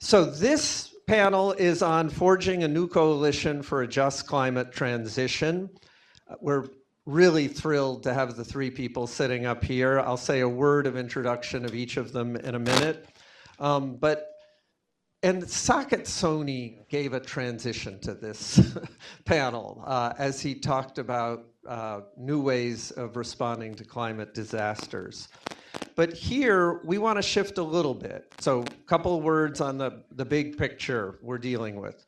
So this panel is on forging a new coalition for a just climate transition. We're really thrilled to have the three people sitting up here. I'll say a word of introduction of each of them in a minute. And Saket Soni gave a transition to this panel as he talked about new ways of responding to climate disasters. But here, we want to shift a little bit. So a couple of words on the big picture we're dealing with.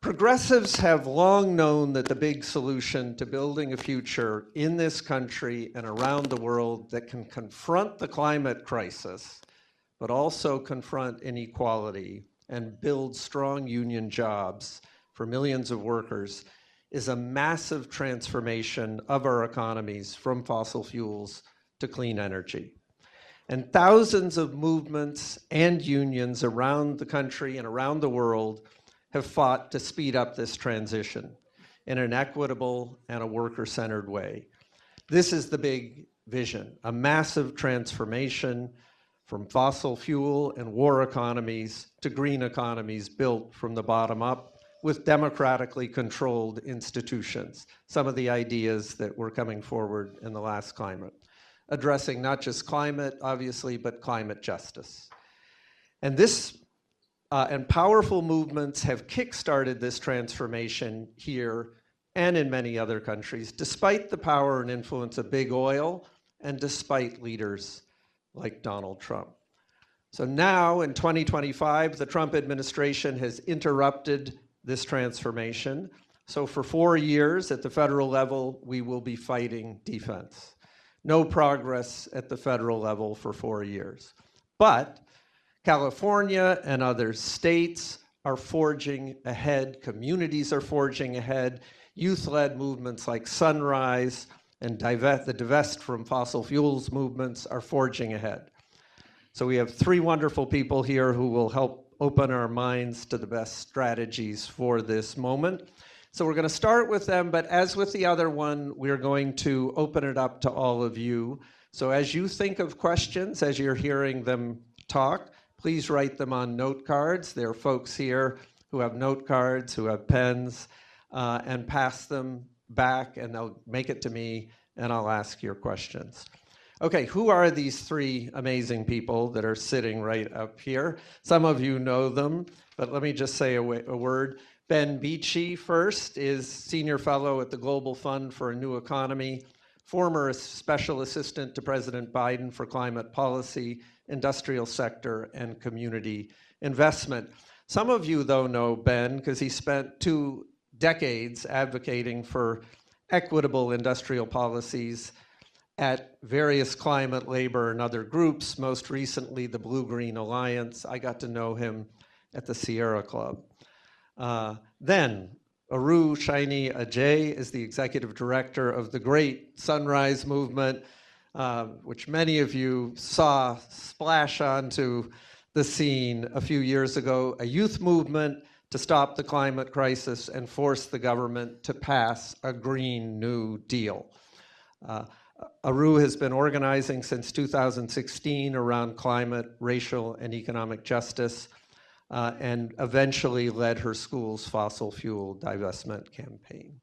Progressives have long known that the big solution to building a future in this country and around the world that can confront the climate crisis, but also confront inequality and build strong union jobs for millions of workers, is a massive transformation of our economies from fossil fuels to clean energy. And thousands of movements and unions around the country and around the world have fought to speed up this transition in an equitable and a worker-centered way. This is the big vision, a massive transformation from fossil fuel and war economies to green economies built from the bottom up with democratically controlled institutions. Some of the ideas that were coming forward in the last climate, addressing not just climate, obviously, but climate justice. And this and powerful movements have kickstarted this transformation here and in many other countries, despite the power and influence of big oil and despite leaders like Donald Trump. So now in 2025, the Trump administration has interrupted this transformation. So for 4 years at the federal level, we will be fighting defense. No progress at the federal level for 4 years. But California and other states are forging ahead, communities are forging ahead, youth-led movements like Sunrise and the divest from fossil fuels movements are forging ahead. So we have three wonderful people here who will help open our minds to the best strategies for this moment. So we're going to start with them, but as with the other one, we're going to open it up to all of you. So as you think of questions, as you're hearing them talk, please write them on note cards. There are folks here who have note cards, who have pens, and pass them back, and they'll make it to me, and I'll ask your questions. Okay, who are these three amazing people that are sitting right up here? Some of you know them, but let me just say a word. Ben Beachy first is Senior Fellow at the Global Fund for a New Economy, former Special Assistant to President Biden for Climate Policy, Industrial Sector, and Community Investment. Some of you, though, know Ben because he spent 2 decades advocating for equitable industrial policies at various climate, labor, and other groups, most recently the Blue-Green Alliance. I got to know him at the Sierra Club. Then, Shiney-Ajay is the executive director of the great Sunrise Movement, which many of you saw splash onto the scene a few years ago, a youth movement to stop the climate crisis and force the government to pass a Green New Deal. Aru has been organizing since 2016 around climate, racial, and economic justice, and eventually led her school's fossil fuel divestment campaign.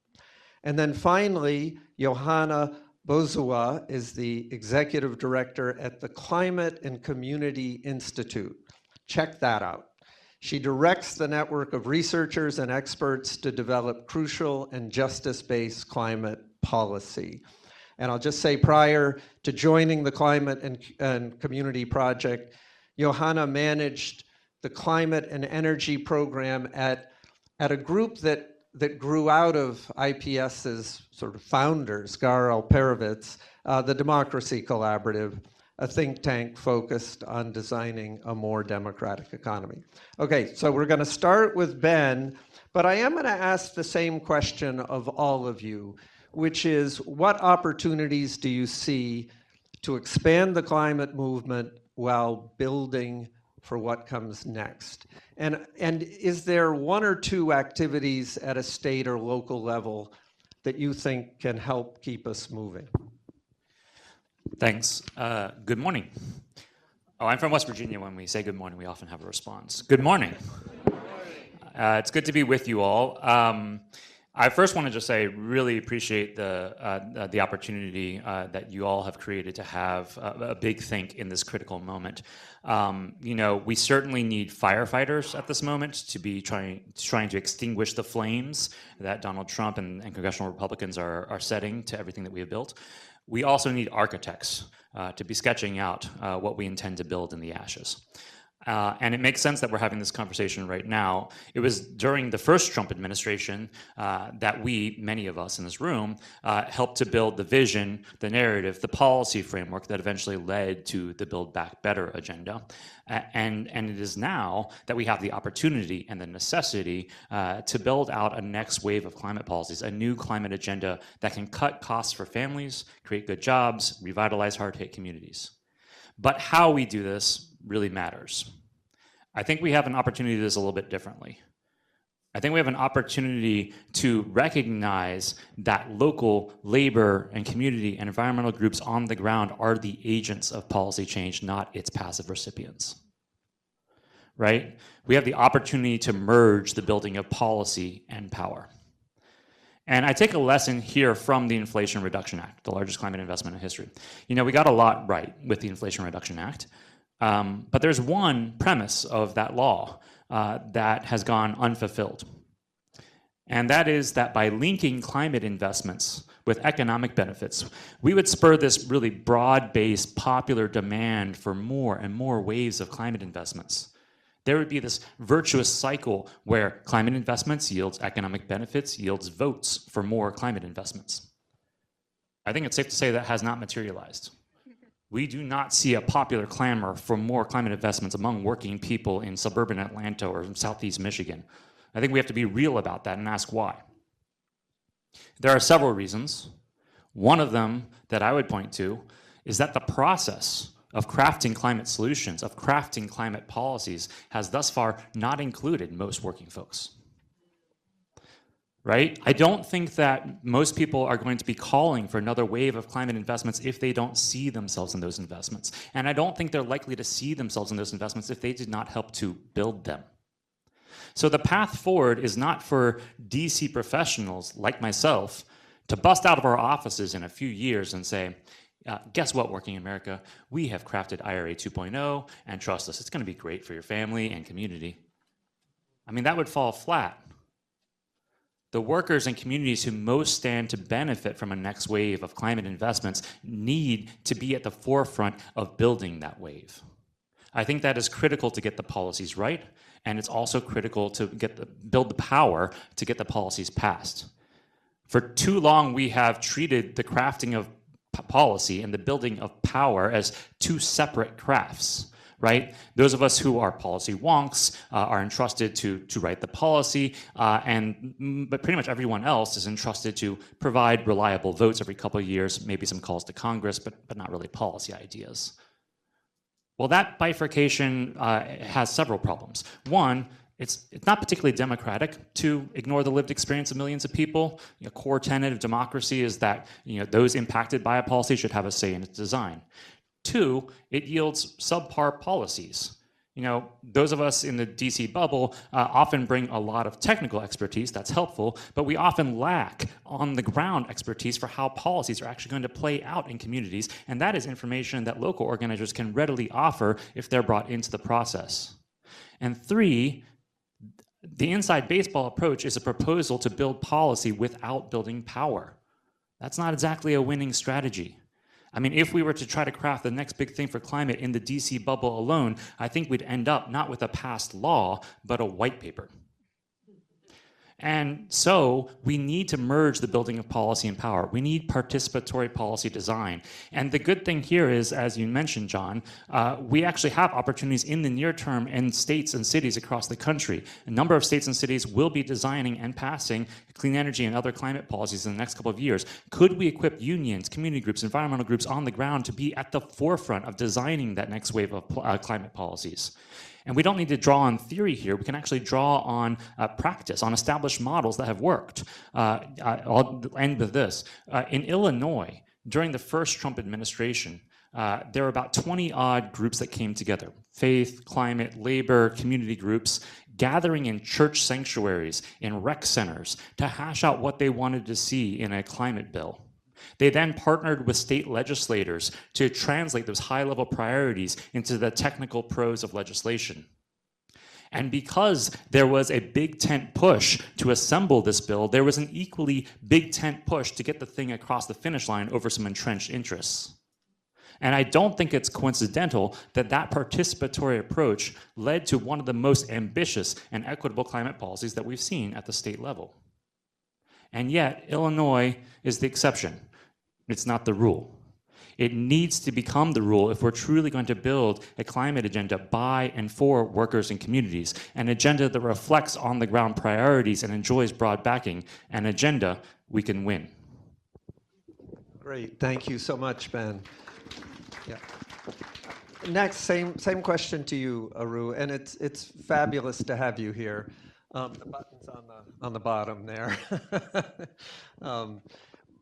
And then finally, Johanna Bozuwa is the executive director at the Climate and Community Institute. Check that out. She directs the network of researchers and experts to develop crucial and justice-based climate policy. And I'll just say, prior to joining the Climate and Community Project, Johanna managed the Climate and Energy Program at a group that grew out of IPS's sort of founders, Gar Alperovitz, the Democracy Collaborative, a think tank focused on designing a more democratic economy. Okay, so we're going to start with Ben, but I am going to ask the same question of all of you, which is, what opportunities do you see to expand the climate movement while building for what comes next? And is there one or two activities at a state or local level that you think can help keep us moving? Thanks. Good morning. Oh, I'm from West Virginia. When we say good morning, we often have a response. Good morning. It's good to be with you all. I first want to just say, really appreciate the opportunity that you all have created to have a big think in this critical moment. We certainly need firefighters at this moment to be trying to extinguish the flames that Donald Trump and congressional Republicans are setting to everything that we have built. We also need architects to be sketching out what we intend to build in the ashes. And it makes sense that we're having this conversation right now. It was during the first Trump administration that we, many of us in this room, helped to build the vision, the narrative, the policy framework that eventually led to the Build Back Better agenda. And it is now that we have the opportunity and the necessity to build out a next wave of climate policies, a new climate agenda that can cut costs for families, create good jobs, revitalize hard-hit communities. But how we do this really matters. I think we have an opportunity to do this a little bit differently. I think we have an opportunity to recognize that local labor and community and environmental groups on the ground are the agents of policy change, not its passive recipients. Right? We have the opportunity to merge the building of policy and power. And I take a lesson here from the Inflation Reduction Act, the largest climate investment in history. We got a lot right with the Inflation Reduction Act. But there's one premise of that law that has gone unfulfilled. And that is that by linking climate investments with economic benefits, we would spur this really broad-based popular demand for more and more waves of climate investments. There would be this virtuous cycle where climate investments yields economic benefits, yields votes for more climate investments. I think it's safe to say that has not materialized. We do not see a popular clamor for more climate investments among working people in suburban Atlanta or Southeast Michigan. I think we have to be real about that and ask why. There are several reasons. One of them that I would point to is that the process of crafting climate solutions, of crafting climate policies, has thus far not included most working folks. Right? I don't think that most people are going to be calling for another wave of climate investments if they don't see themselves in those investments. And I don't think they're likely to see themselves in those investments if they did not help to build them. So the path forward is not for DC professionals like myself to bust out of our offices in a few years and say, guess what, working America, we have crafted IRA 2.0, and trust us, it's going to be great for your family and community. I mean, that would fall flat. The workers and communities who most stand to benefit from a next wave of climate investments need to be at the forefront of building that wave. I think that is critical to get the policies right, and it's also critical to build the power to get the policies passed. For too long, we have treated the crafting of policy and the building of power as two separate crafts. Right? Those of us who are policy wonks are entrusted to write the policy, but pretty much everyone else is entrusted to provide reliable votes every couple of years, maybe some calls to Congress, but not really policy ideas. Well, that bifurcation has several problems. One, it's not particularly democratic to ignore the lived experience of millions of people. A core tenet of democracy is that those impacted by a policy should have a say in its design. Two, it yields subpar policies. Those of us in the DC bubble often bring a lot of technical expertise, that's helpful, but we often lack on-the-ground expertise for how policies are actually going to play out in communities, and that is information that local organizers can readily offer if they're brought into the process. And three, the inside baseball approach is a proposal to build policy without building power. That's not exactly a winning strategy. I mean, if we were to try to craft the next big thing for climate in the DC bubble alone, I think we'd end up not with a passed law, but a white paper. And so we need to merge the building of policy and power. We need participatory policy design. And the good thing here is, as you mentioned, John, we actually have opportunities in the near term in states and cities across the country. A number of states and cities will be designing and passing clean energy and other climate policies in the next couple of years. Could we equip unions, community groups, environmental groups on the ground to be at the forefront of designing that next wave of climate policies? And we don't need to draw on theory here. We can actually draw on practice, on established models that have worked. I'll end with this. In Illinois, during the first Trump administration, there were about 20-odd groups that came together, faith, climate, labor, community groups, gathering in church sanctuaries, in rec centers, to hash out what they wanted to see in a climate bill. They then partnered with state legislators to translate those high-level priorities into the technical prose of legislation. And because there was a big tent push to assemble this bill, there was an equally big tent push to get the thing across the finish line over some entrenched interests. And I don't think it's coincidental that that participatory approach led to one of the most ambitious and equitable climate policies that we've seen at the state level. And yet, Illinois is the exception. It's not the rule. It needs to become the rule if we're truly going to build a climate agenda by and for workers and communities, an agenda that reflects on-the-ground priorities and enjoys broad backing, an agenda we can win. Great, thank you so much, Ben. Yeah. Next, same question to you, Aru, and it's fabulous to have you here. The button's on the bottom there.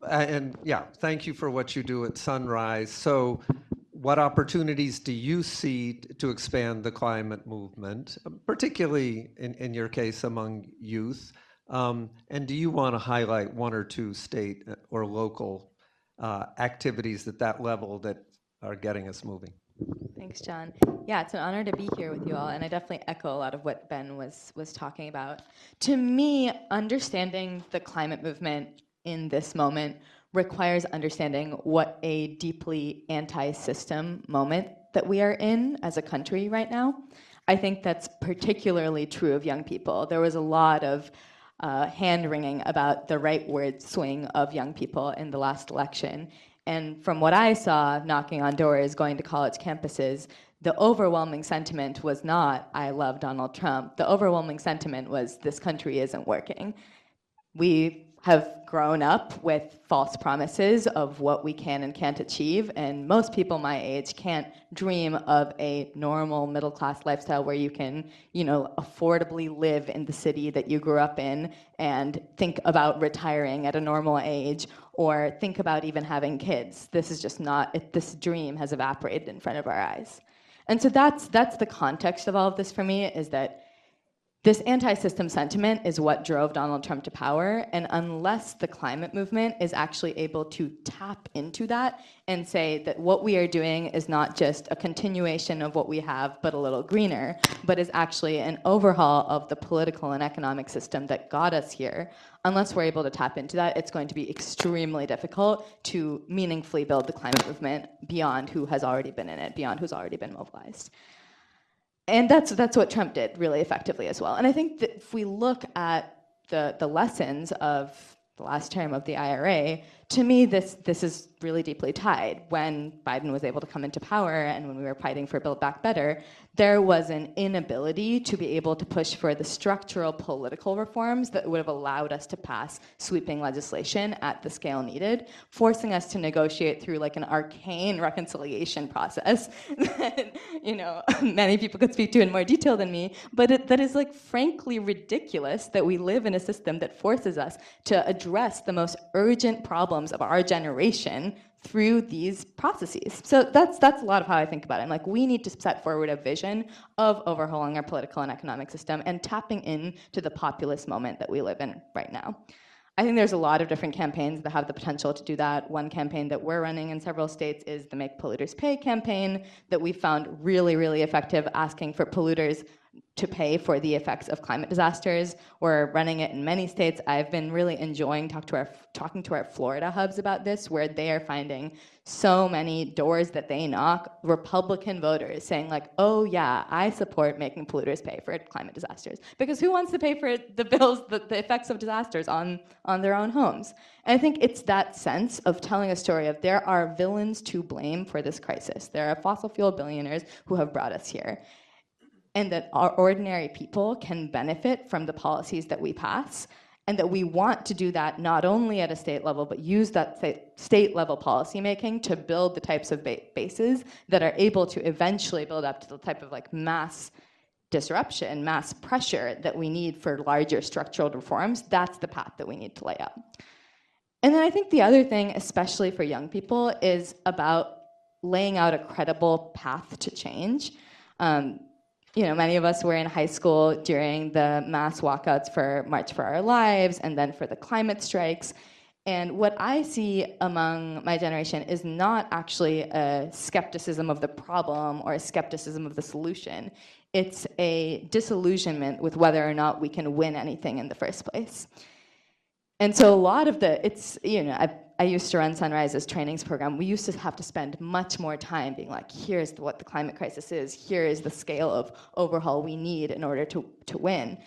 And yeah, thank you for what you do at Sunrise. So what opportunities do you see to expand the climate movement, particularly in your case among youth? And do you want to highlight one or two state or local activities at that level that are getting us moving? Thanks, John. Yeah, it's an honor to be here with you all, and I definitely echo a lot of what Ben was talking about. To me, understanding the climate movement in this moment requires understanding what a deeply anti-system moment that we are in as a country right now. I think that's particularly true of young people. There was a lot of hand-wringing about the rightward swing of young people in the last election. And from what I saw, knocking on doors, going to college campuses, the overwhelming sentiment was not, I love Donald Trump. The overwhelming sentiment was, this country isn't working. We have grown up with false promises of what we can and can't achieve, and most people my age can't dream of a normal middle-class lifestyle where you can, affordably live in the city that you grew up in and think about retiring at a normal age or think about even having kids. This is just not, this dream has evaporated in front of our eyes. And so that's the context of all of this for me, is that this anti-system sentiment is what drove Donald Trump to power, and unless the climate movement is actually able to tap into that and say that what we are doing is not just a continuation of what we have, but a little greener, but is actually an overhaul of the political and economic system that got us here, unless we're able to tap into that, it's going to be extremely difficult to meaningfully build the climate movement beyond who has already been in it, beyond who's already been mobilized. And that's what Trump did really effectively as well. And I think that if we look at the lessons of the last term of the IRA, to me, this is really deeply tied. When Biden was able to come into power and when we were fighting for Build Back Better, there was an inability to be able to push for the structural political reforms that would have allowed us to pass sweeping legislation at the scale needed, forcing us to negotiate through like an arcane reconciliation process that, many people could speak to in more detail than me, but that is like frankly ridiculous that we live in a system that forces us to address the most urgent problems of our generation through these processes. So that's a lot of how I think about it. I'm like, we need to set forward a vision of overhauling our political and economic system and tapping into the populist moment that we live in right now. I think there's a lot of different campaigns that have the potential to do that. One campaign that we're running in several states is the Make Polluters Pay campaign that we found really, really effective, asking for polluters to pay for the effects of climate disasters. We're running it in many states. I've been really enjoying talking to our Florida hubs about this, where they are finding so many doors that they knock, Republican voters saying like, oh yeah, I support making polluters pay for climate disasters. Because who wants to pay for the bills, the effects of disasters on their own homes? And I think it's that sense of telling a story of there are villains to blame for this crisis. There are fossil fuel billionaires who have brought us here. And that our ordinary people can benefit from the policies that we pass, and that we want to do that not only at a state level, but use that state level policymaking to build the types of bases that are able to eventually build up to the type of like mass disruption, mass pressure that we need for larger structural reforms. That's the path that we need to lay out. And then I think the other thing, especially for young people, is about laying out a credible path to change. Many of us were in high school during the mass walkouts for March for Our Lives and then for the climate strikes. And what I see among my generation is not actually a skepticism of the problem or a skepticism of the solution. It's a disillusionment with whether or not we can win anything in the first place. And so a lot of I used to run Sunrise's trainings program. We used to have to spend much more time being like, here's what the climate crisis is, here is the scale of overhaul we need in order to win.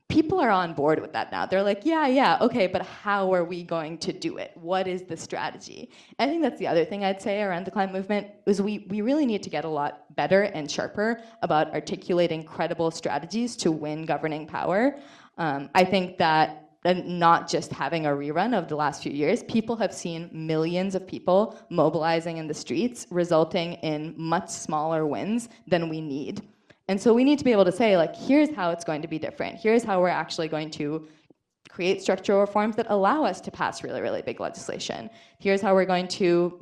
People are on board with that now. They're like, yeah, okay, but how are we going to do it? What is the strategy? I think that's the other thing I'd say around the climate movement is we really need to get a lot better and sharper about articulating credible strategies to win governing power. I think that not just having a rerun of the last few years, people have seen millions of people mobilizing in the streets, resulting in much smaller wins than we need. And so we need to be able to say, like, here's how it's going to be different. Here's how we're actually going to create structural reforms that allow us to pass really, really big legislation. Here's how we're going to,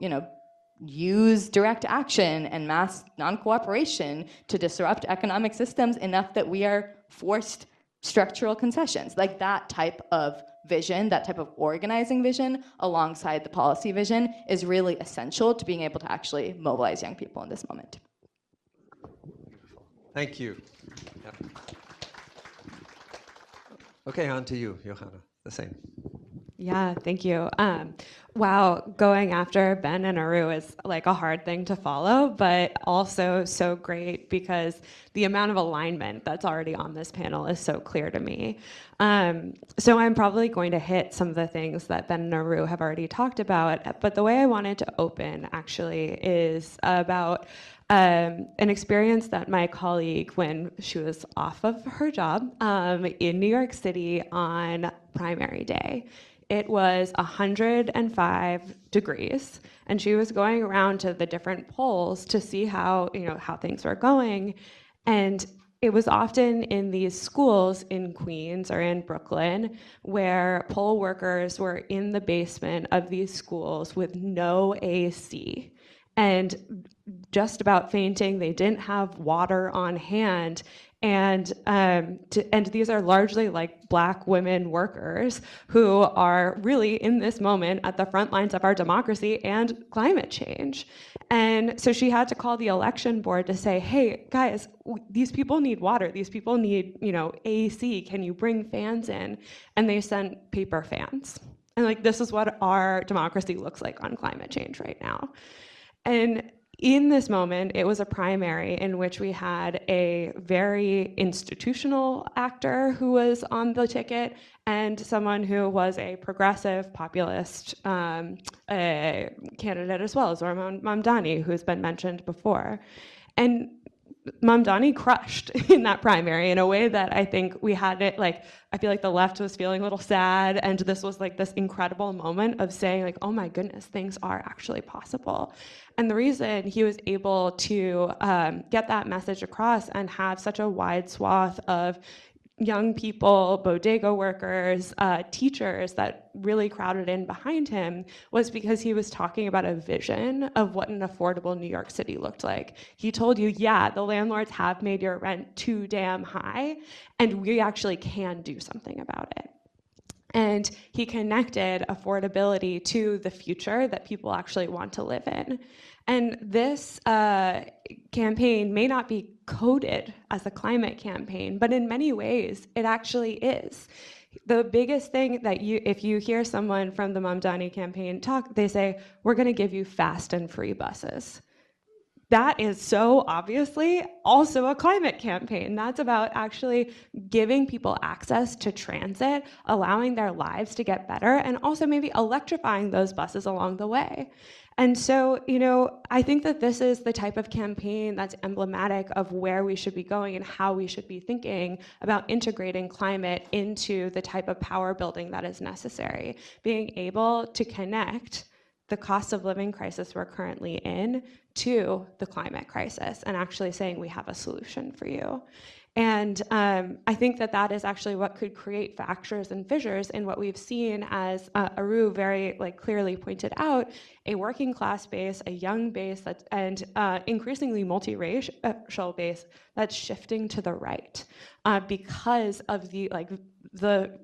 use direct action and mass non-cooperation to disrupt economic systems enough that we are forced structural concessions. Like that type of vision, that type of organizing vision alongside the policy vision is really essential to being able to actually mobilize young people in this moment. Thank you. Yeah. Okay, on to you, Johanna. The same. Yeah, thank you. Wow, going after Ben and Aru is like a hard thing to follow, but also so great because the amount of alignment that's already on this panel is so clear to me. So I'm probably going to hit some of the things that Ben and Aru have already talked about, but the way I wanted to open actually is about an experience that my colleague, when she was off of her job in New York City on primary day, it was 105 degrees, and she was going around to the different polls to see how things were going, and it was often in these schools in Queens or in Brooklyn where poll workers were in the basement of these schools with no AC and just about fainting. They didn't have water on hand. And these are largely like Black women workers who are really in this moment at the front lines of our democracy and climate change. And so she had to call the election board to say, hey, guys, these people need water. These people need, AC. Can you bring fans in? And they sent paper fans. And this is what our democracy looks like on climate change right now. And in this moment, it was a primary in which we had a very institutional actor who was on the ticket and someone who was a progressive populist candidate as well, Zohran Mamdani, who's been mentioned before. And Mamdani crushed in that primary in a way that I think we had it, I feel like the left was feeling a little sad, and this was this incredible moment of saying oh my goodness, things are actually possible. And the reason he was able to get that message across and have such a wide swath of young people, bodega workers, teachers that really crowded in behind him was because he was talking about a vision of what an affordable New York City looked like. He told you, yeah, the landlords have made your rent too damn high, and we actually can do something about it. And he connected affordability to the future that people actually want to live in. And this campaign may not be coded as a climate campaign, but in many ways, it actually is. The biggest thing that if you hear someone from the Mamdani campaign talk, they say, we're gonna give you fast and free buses. That is so obviously also a climate campaign. That's about actually giving people access to transit, allowing their lives to get better, and also maybe electrifying those buses along the way. And so, I think that this is the type of campaign that's emblematic of where we should be going and how we should be thinking about integrating climate into the type of power building that is necessary. Being able to connect the cost of living crisis we're currently in to the climate crisis and actually saying we have a solution for you. And I think that that is actually what could create fractures and fissures in what we've seen, as Aru very clearly pointed out, a working class base, a young base, and increasingly multiracial base that's shifting to the right because of the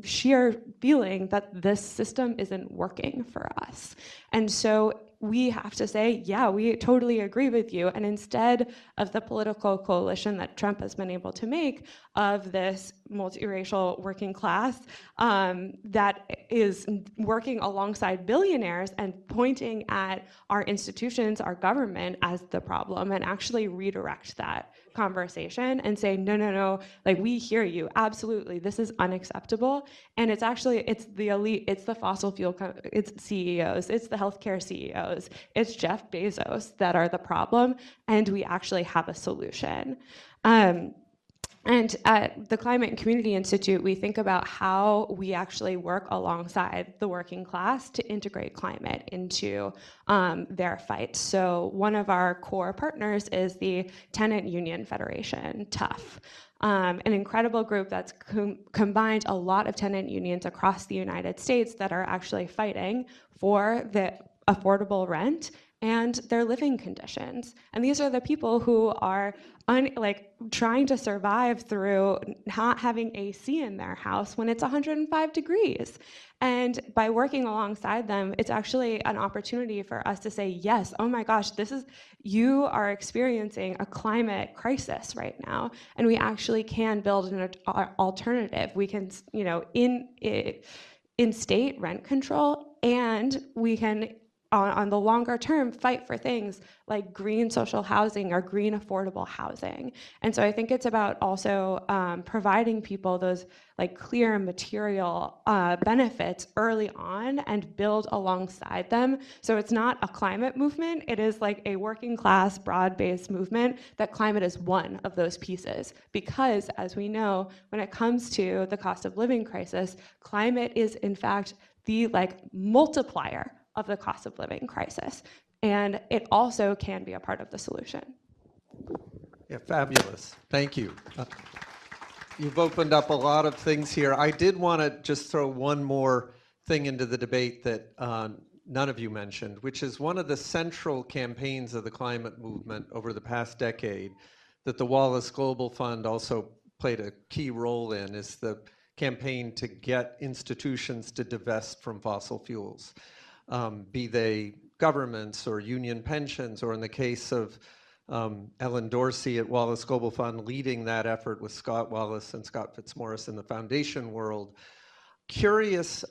sheer feeling that this system isn't working for us. And so we have to say, yeah, we totally agree with you. And instead of the political coalition that Trump has been able to make of this multiracial working class that is working alongside billionaires and pointing at our institutions, our government as the problem, and actually redirect that conversation and say, no, we hear you, absolutely, this is unacceptable. And it's the elite, it's the fossil fuel, it's CEOs, it's the healthcare CEOs, it's Jeff Bezos that are the problem, and we actually have a solution. And at the Climate and Community Institute, we think about how we actually work alongside the working class to integrate climate into their fight. So one of our core partners is the Tenant Union Federation, TUF, an incredible group that's combined a lot of tenant unions across the United States that are actually fighting for the affordable rent and their living conditions. And these are the people who are trying to survive through not having AC in their house when it's 105 degrees. And by working alongside them, it's actually an opportunity for us to say, yes, oh my gosh, you are experiencing a climate crisis right now, and we actually can build an alternative. We can, instate rent control, and we can, on the longer term, fight for things like green social housing or green affordable housing. And so I think it's about also providing people those clear material benefits early on and build alongside them. So it's not a climate movement, it is a working class, broad-based movement that climate is one of those pieces. Because as we know, when it comes to the cost of living crisis, climate is in fact the multiplier of the cost of living crisis. And it also can be a part of the solution. Yeah, fabulous. Thank you. You've opened up a lot of things here. I did want to just throw one more thing into the debate that none of you mentioned, which is one of the central campaigns of the climate movement over the past decade that the Wallace Global Fund also played a key role in, is the campaign to get institutions to divest from fossil fuels. Be they governments or union pensions, or in the case of Ellen Dorsey at Wallace Global Fund leading that effort with Scott Wallace and Scott Fitzmaurice in the foundation world. Curious,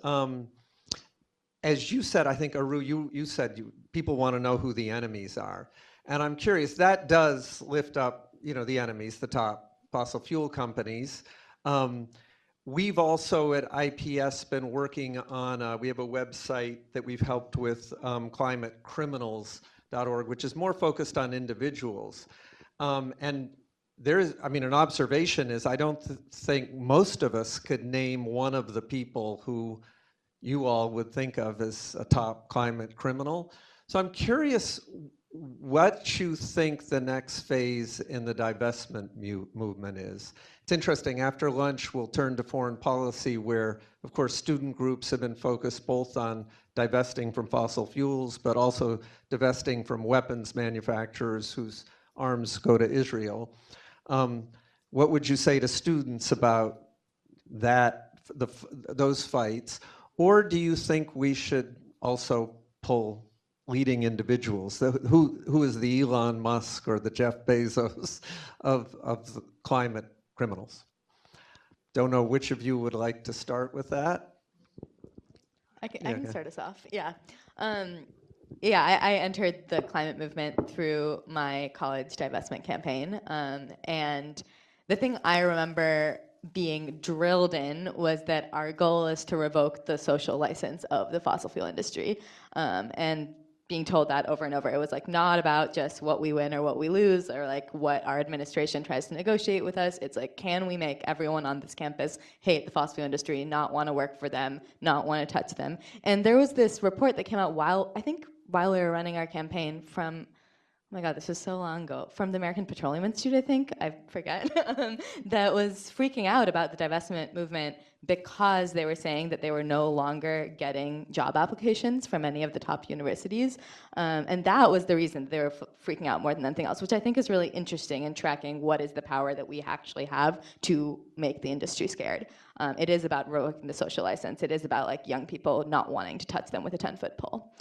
as you said, I think, Aru, you said people want to know who the enemies are. And I'm curious, that does lift up, the enemies, the top fossil fuel companies. We've also at IPS been working on, we have a website that we've helped with, climatecriminals.org, which is more focused on individuals. And there's, an observation is I don't think most of us could name one of the people who you all would think of as a top climate criminal. So I'm curious what you think the next phase in the divestment movement is. It's interesting, after lunch we'll turn to foreign policy, where of course student groups have been focused both on divesting from fossil fuels, but also divesting from weapons manufacturers whose arms go to Israel. What would you say to students about those fights? Or do you think we should also pull leading individuals? Who is the Elon Musk or the Jeff Bezos of the climate criminals? Don't know which of you would like to start with that. I can start us off. Yeah. I entered the climate movement through my college divestment campaign. And the thing I remember being drilled in was that our goal is to revoke the social license of the fossil fuel industry. And being told that over and over, it was not about just what we win or what we lose, or what our administration tries to negotiate with us. It's can we make everyone on this campus hate the fossil fuel industry, not want to work for them, not want to touch them? And there was this report that came out while we were running our campaign from my God, this was so long ago, from the American Petroleum Institute, I think, I forget, that was freaking out about the divestment movement because they were saying that they were no longer getting job applications from any of the top universities. And that was the reason they were freaking out more than anything else, which I think is really interesting in tracking what is the power that we actually have to make the industry scared. It is about revoking the social license. It is about like young people not wanting to touch them with a 10-foot pole.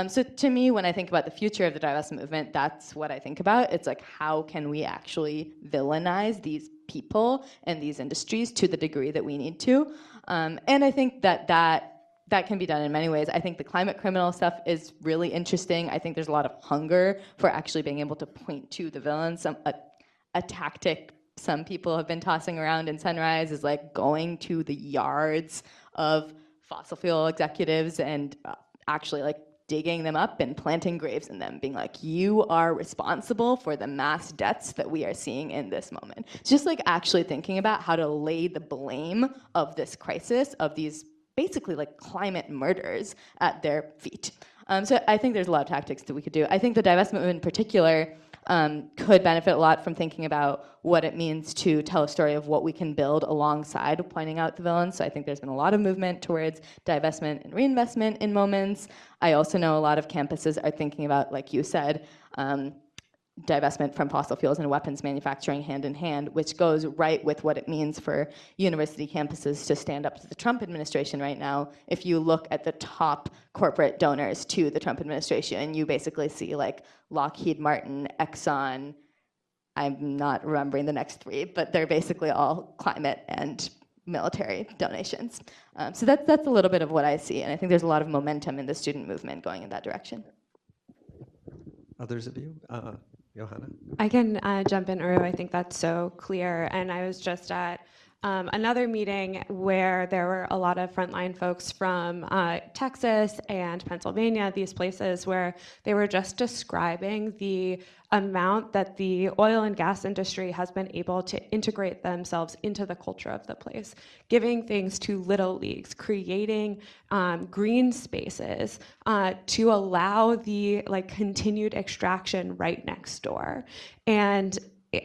So to me, when I think about the future of the divestment movement, that's what I think about. It's like, how can we actually villainize these people and these industries to the degree that we need to? And I think that can be done in many ways. I think the climate criminal stuff is really interesting. I think there's a lot of hunger for actually being able to point to the villains. A tactic some people have been tossing around in Sunrise is like going to the yards of fossil fuel executives and actually like digging them up and planting graves in them, being like, you are responsible for the mass deaths that we are seeing in this moment. It's just like actually thinking about how to lay the blame of this crisis, of these basically like climate murders at their feet. So I think there's a lot of tactics that we could do. I think the divestment in particular could benefit a lot from thinking about what it means to tell a story of what we can build alongside pointing out the villains. So I think there's been a lot of movement towards divestment and reinvestment in moments. I also know a lot of campuses are thinking about, like you said, divestment from fossil fuels and weapons manufacturing hand in hand, which goes right with what it means for university campuses to stand up to the Trump administration right now. If you look at the top corporate donors to the Trump administration, you basically see like Lockheed Martin, Exxon, I'm not remembering the next three, but they're basically all climate and military donations. So that's a little bit of what I see, and I think there's a lot of momentum in the student movement going in that direction. Others of you? Johanna? I can jump in, Uru. I think that's so clear. And I was just at another meeting where there were a lot of frontline folks from Texas and Pennsylvania, these places where they were just describing the amount that the oil and gas industry has been able to integrate themselves into the culture of the place, giving things to little leagues, creating green spaces to allow the like continued extraction right next door. And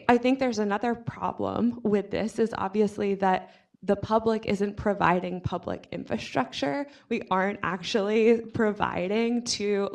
I think there's another problem with this is obviously that the public isn't providing public infrastructure. We aren't actually providing to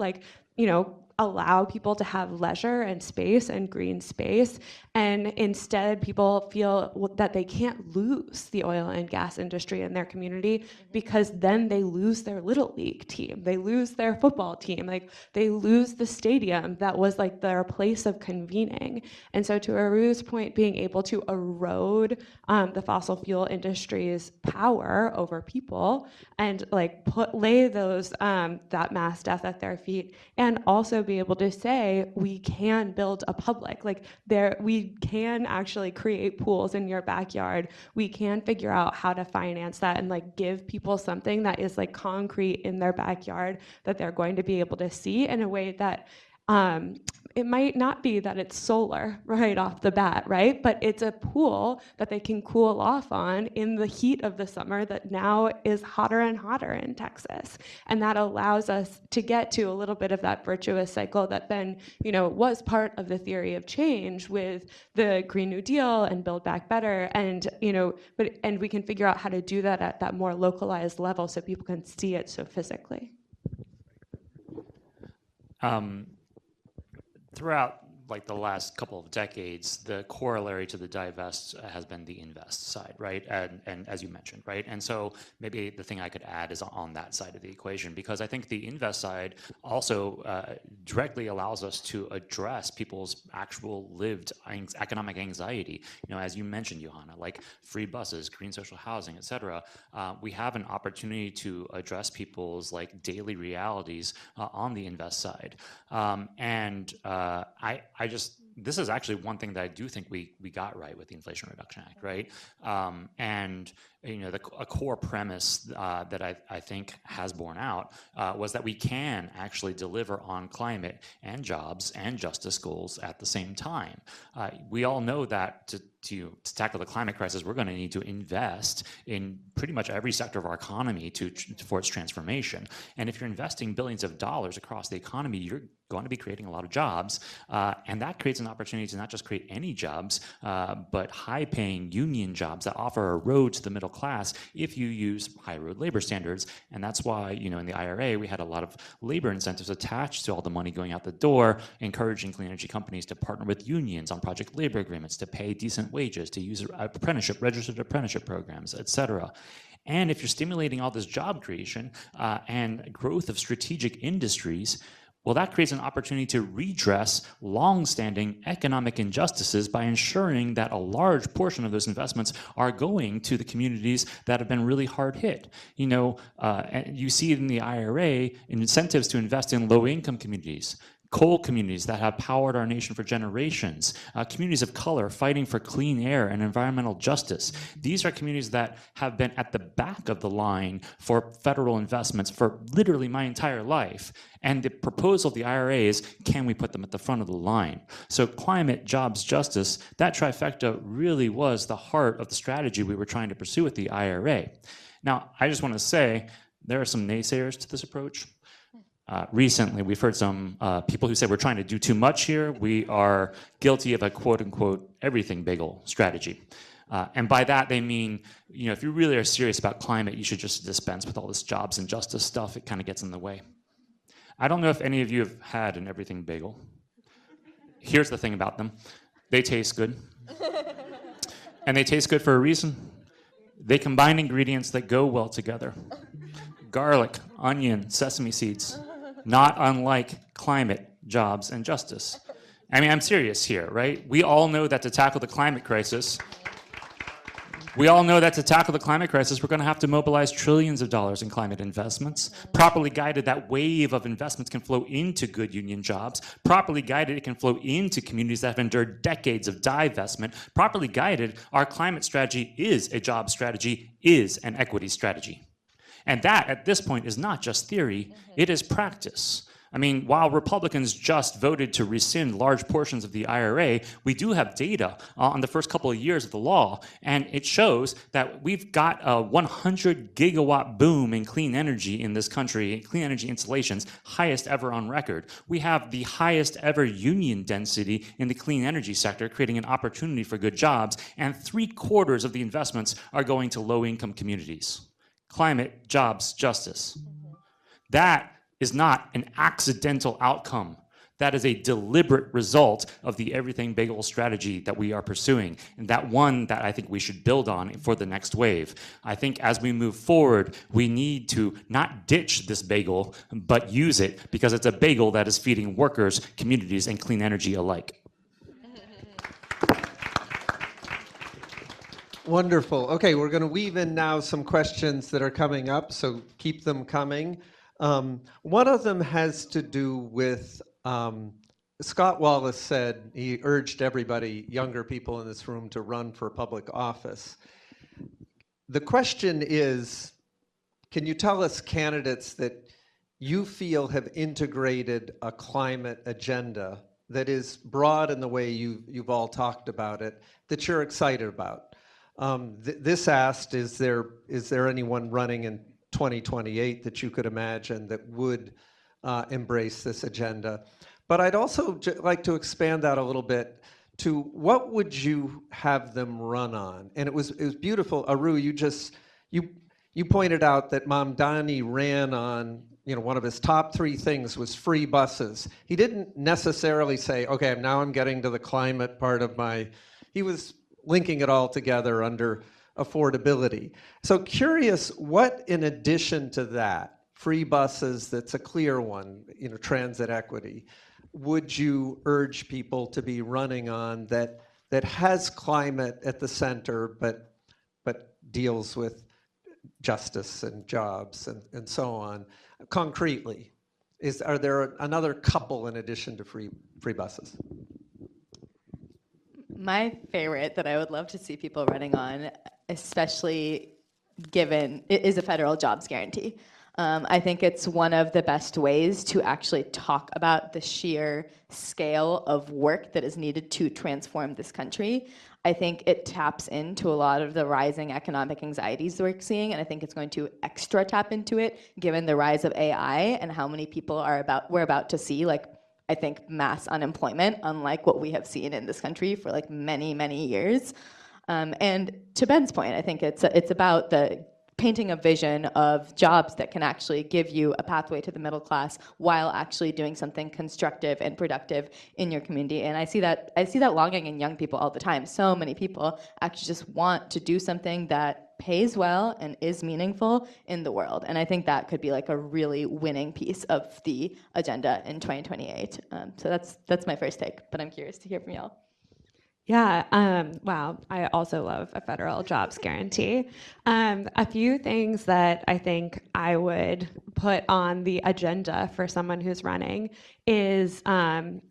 allow people to have leisure and space and green space. And instead, people feel that they can't lose the oil and gas industry in their community because then they lose their little league team. They lose their football team. Like they lose the stadium that was like their place of convening. And so to Aru's point, being able to erode the fossil fuel industry's power over people and like lay those that mass death at their feet, and also be able to say we can build a public, like we can actually create pools in your backyard. We can figure out how to finance that and like give people something that is like concrete in their backyard that they're going to be able to see in a way that it might not be that it's solar right off the bat, right? But it's a pool that they can cool off on in the heat of the summer that now is hotter and hotter in Texas. And that allows us to get to a little bit of that virtuous cycle that then, was part of the theory of change with the Green New Deal and Build Back Better. And, and we can figure out how to do that at that more localized level so people can see it so physically. Throughout like the last couple of decades, the corollary to the divest has been the invest side, right? And as you mentioned, right? And so maybe the thing I could add is on that side of the equation, because I think the invest side also directly allows us to address people's actual lived economic anxiety. As you mentioned, Johanna, like free buses, green social housing, et cetera. We have an opportunity to address people's like daily realities on the invest side. This is actually one thing that I do think we got right with the Inflation Reduction Act, right? A core premise that I think has borne out was that we can actually deliver on climate and jobs and justice goals at the same time. We all know that to tackle the climate crisis, we're going to need to invest in pretty much every sector of our economy for its transformation. And if you're investing billions of dollars across the economy, you're going to be creating a lot of jobs, and that creates an opportunity to not just create any jobs, but high-paying union jobs that offer a road to the middle class if you use high-road labor standards. And that's why, in the IRA, we had a lot of labor incentives attached to all the money going out the door, encouraging clean energy companies to partner with unions on project labor agreements, to pay decent wages, to use registered apprenticeship programs, et cetera. And if you're stimulating all this job creation and growth of strategic industries, well, that creates an opportunity to redress long-standing economic injustices by ensuring that a large portion of those investments are going to the communities that have been really hard hit. And you see it in the IRA, incentives to invest in low-income communities, coal communities that have powered our nation for generations, communities of color fighting for clean air and environmental justice. These are communities that have been at the back of the line for federal investments for literally my entire life. And the proposal of the IRA is, can we put them at the front of the line? So climate, jobs, justice, that trifecta really was the heart of the strategy we were trying to pursue with the IRA. Now, I just want to say, there are some naysayers to this approach. Recently, we've heard some people who say we're trying to do too much here. We are guilty of a quote-unquote everything bagel strategy. And by that, they mean, if you really are serious about climate, you should just dispense with all this jobs and justice stuff. It kind of gets in the way. I don't know if any of you have had an everything bagel. Here's the thing about them. They taste good. And they taste good for a reason. They combine ingredients that go well together. Garlic, onion, sesame seeds. Not unlike climate, jobs, and justice. I mean, I'm serious here, right? We all know that to tackle the climate crisis, we're going to have to mobilize trillions of dollars in climate investments. Properly guided, that wave of investments can flow into good union jobs. Properly guided, it can flow into communities that have endured decades of divestment. Properly guided, our climate strategy is a job strategy, is an equity strategy. And that, at this point, is not just theory, it is practice. I mean, while Republicans just voted to rescind large portions of the IRA, we do have data on the first couple of years of the law, and it shows that we've got a 100 gigawatt boom in clean energy in this country, clean energy installations, highest ever on record. We have the highest ever union density in the clean energy sector, creating an opportunity for good jobs, and 3/4 of the investments are going to low-income communities. Climate, jobs, justice. That is not an accidental outcome. That is a deliberate result of the everything bagel strategy that we are pursuing, and that one that I think we should build on for the next wave. I think as we move forward, we need to not ditch this bagel, but use it, because it's a bagel that is feeding workers, communities, and clean energy alike. Wonderful. Okay, we're going to weave in now some questions that are coming up, so keep them coming. One of them has to do with, Scott Wallace said, he urged everybody, younger people in this room, to run for public office. The question is, can you tell us candidates that you feel have integrated a climate agenda that is broad in the way you've all talked about it, that you're excited about? This asked, is there anyone running in 2028 that you could imagine that would embrace this agenda? But I'd also like to expand that a little bit to what would you have them run on? And it was beautiful. Aru, you pointed out that Mamdani ran on, one of his top 3 things was free buses. He didn't necessarily say, okay, now I'm getting to the climate part of he was linking it all together under affordability. So curious, what in addition to that, free buses, that's a clear one, transit equity, would you urge people to be running on that has climate at the center, but deals with justice and jobs and so on, concretely? Are there another couple in addition to free buses? My favorite that I would love to see people running on, especially given, is a federal jobs guarantee. I think it's one of the best ways to actually talk about the sheer scale of work that is needed to transform this country. I think it taps into a lot of the rising economic anxieties that we're seeing, and I think it's going to extra tap into it given the rise of AI and how many people we're about to see, like I think, mass unemployment, unlike what we have seen in this country for like many, many years. And to Ben's point, I think it's about the painting a vision of jobs that can actually give you a pathway to the middle class while actually doing something constructive and productive in your community. And I see that longing in young people all the time. So many people actually just want to do something that pays well and is meaningful in the world. And I think that could be like a really winning piece of the agenda in 2028. So that's my first take, but I'm curious to hear from y'all. Yeah, wow, I also love a federal jobs guarantee. A few things that I think I would put on the agenda for someone who's running is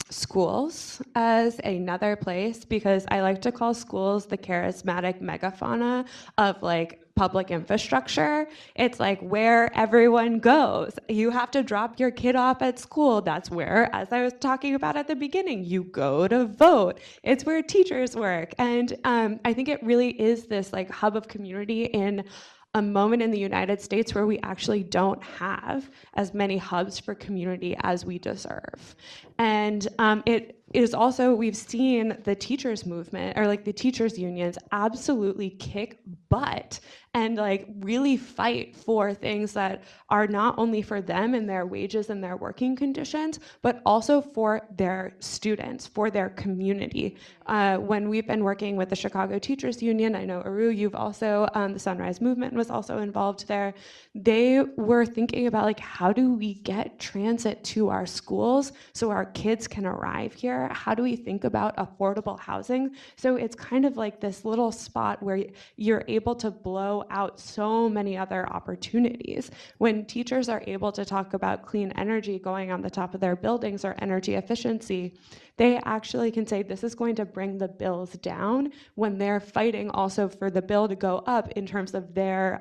schools as another place, because I like to call schools the charismatic megafauna of like public infrastructure. It's like where everyone goes. You have to drop your kid off at school. That's where, as I was talking about at the beginning, you go to vote. It's where teachers work. And I think it really is this like hub of community in a moment in the United States where we actually don't have as many hubs for community as we deserve. And it is also, we've seen the teachers movement, or like the teachers unions, absolutely kick butt and like really fight for things that are not only for them and their wages and their working conditions, but also for their students, for their community. When we've been working with the Chicago Teachers Union, I know Aru, you've also, the Sunrise Movement was also involved there. They were thinking about like, how do we get transit to our schools so our kids can arrive here? How do we think about affordable housing? So it's kind of like this little spot where you're able to blow out so many other opportunities. When teachers are able to talk about clean energy going on the top of their buildings or energy efficiency, they actually can say this is going to bring the bills down when they're fighting also for the bill to go up in terms of their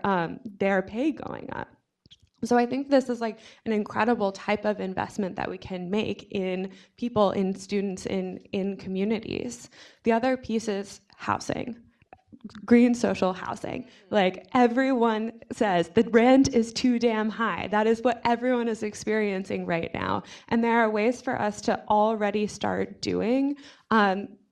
pay going up. So I think this is like an incredible type of investment that we can make in people, in students, in communities. The other piece is housing. Green social housing. Like everyone says, the rent is too damn high. That is what everyone is experiencing right now. And there are ways for us to already start doing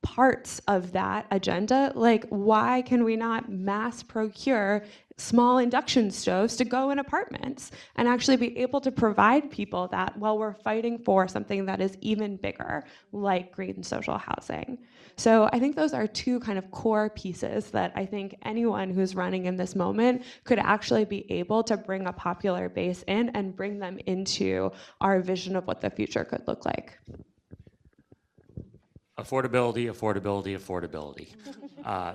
parts of that agenda. Like, why can we not mass procure small induction stoves to go in apartments and actually be able to provide people that while we're fighting for something that is even bigger, like green social housing? So I think those are two kind of core pieces that I think anyone who's running in this moment could actually be able to bring a popular base in and bring them into our vision of what the future could look like. Affordability, affordability, affordability.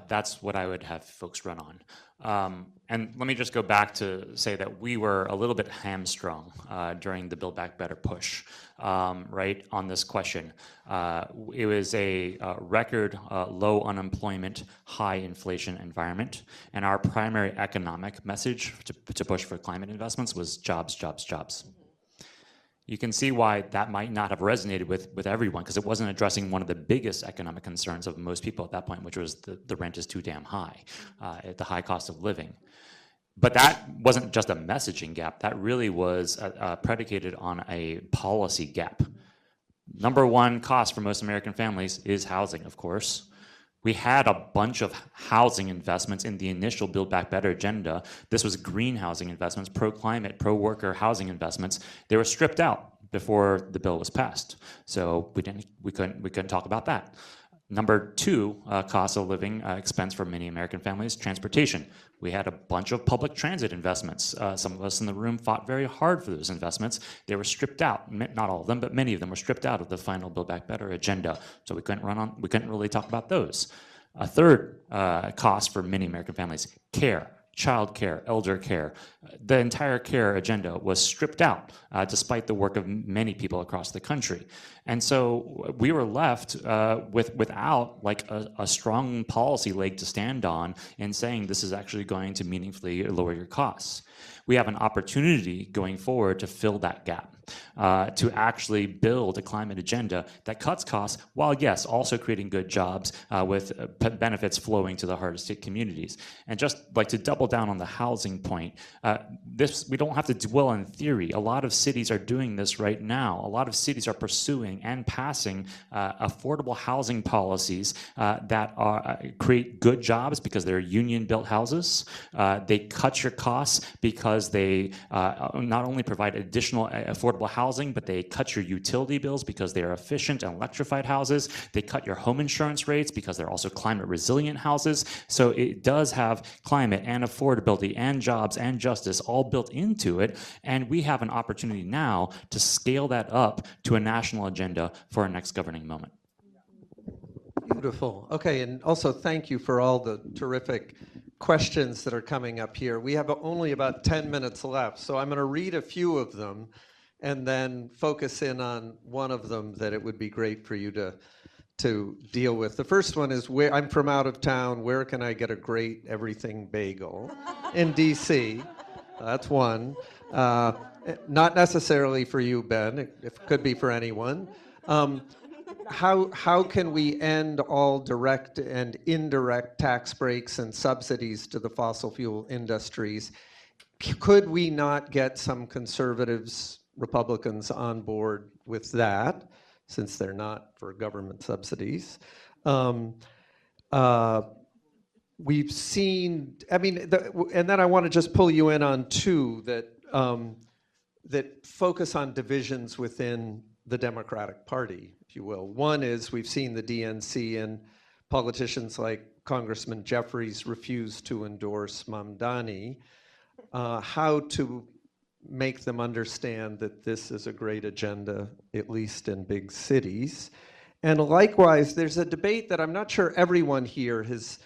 That's what I would have folks run on. And let me just go back to say that we were a little bit hamstrung during the Build Back Better push, right, on this question. It was a record low unemployment, high inflation environment, and our primary economic message to push for climate investments was jobs, jobs, jobs. You can see why that might not have resonated with everyone, because it wasn't addressing one of the biggest economic concerns of most people at that point, which was the rent is too damn high, at the high cost of living. But that wasn't just a messaging gap. That really was predicated on a policy gap. Number one cost for most American families is housing, of course. We had a bunch of housing investments in the initial Build Back Better agenda. This was green housing investments, pro-climate, pro-worker housing investments. They were stripped out before the bill was passed. So we couldn't talk about that. Number two, cost of living expense for many American families, transportation. We had a bunch of public transit investments. Some of us in the room fought very hard for those investments. They were stripped out, not all of them, but many of them were stripped out of the final Build Back Better agenda. So we couldn't really talk about those. A third cost for many American families, care. Child care, elder care. The entire care agenda was stripped out despite the work of many people across the country. And so we were left without like a strong policy leg to stand on in saying this is actually going to meaningfully lower your costs. We have an opportunity going forward to fill that gap. to actually build a climate agenda that cuts costs while, yes, also creating good jobs with benefits flowing to the hardest hit communities. And just like to double down on the housing point, we don't have to dwell in theory. A lot of cities are doing this right now. A lot of cities are pursuing and passing affordable housing policies that create good jobs because they're union-built houses. They cut your costs because they not only provide additional affordable housing, but they cut your utility bills because they are efficient and electrified houses. They cut your home insurance rates because they're also climate resilient houses. So it does have climate and affordability and jobs and justice all built into it. And we have an opportunity now to scale that up to a national agenda for our next governing moment. Beautiful. Okay, and also thank you for all the terrific questions that are coming up here. We have only about 10 minutes left, so I'm going to read a few of them and then focus in on one of them that it would be great for you to deal with. The first one is, I'm from out of town. Where can I get a great everything bagel in D.C.? That's one. Not necessarily for you, Ben. It could be for anyone. How can we end all direct and indirect tax breaks and subsidies to the fossil fuel industries? Could we not get some conservatives, Republicans on board with that, since they're not for government subsidies? We've seen, I mean, and then I want to just pull you in on two that focus on divisions within the Democratic Party, if you will. One is we've seen the DNC and politicians like Congressman Jeffries refuse to endorse Mamdani. How to make them understand that this is a great agenda, at least in big cities. And likewise, there's a debate that I'm not sure everyone here has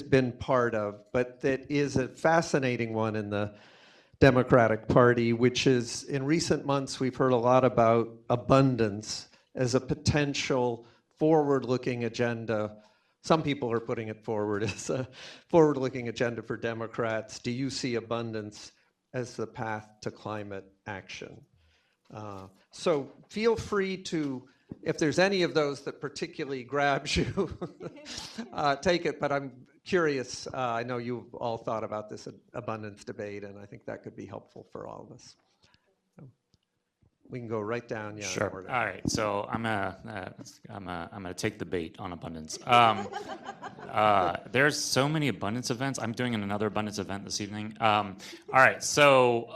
been part of, but that is a fascinating one in the Democratic Party, which is, in recent months, we've heard a lot about abundance as a potential forward-looking agenda. Some people are putting it forward as a forward-looking agenda for Democrats. Do you see abundance as the path to climate action? So feel free to, if there's any of those that particularly grabs you, take it, but I'm curious. I know you've all thought about this abundance debate, and I think that could be helpful for all of us. We can go right down. Yeah. Sure. All right. So I'm gonna take the bait on abundance. There's so many abundance events. I'm doing another abundance event this evening. All right. So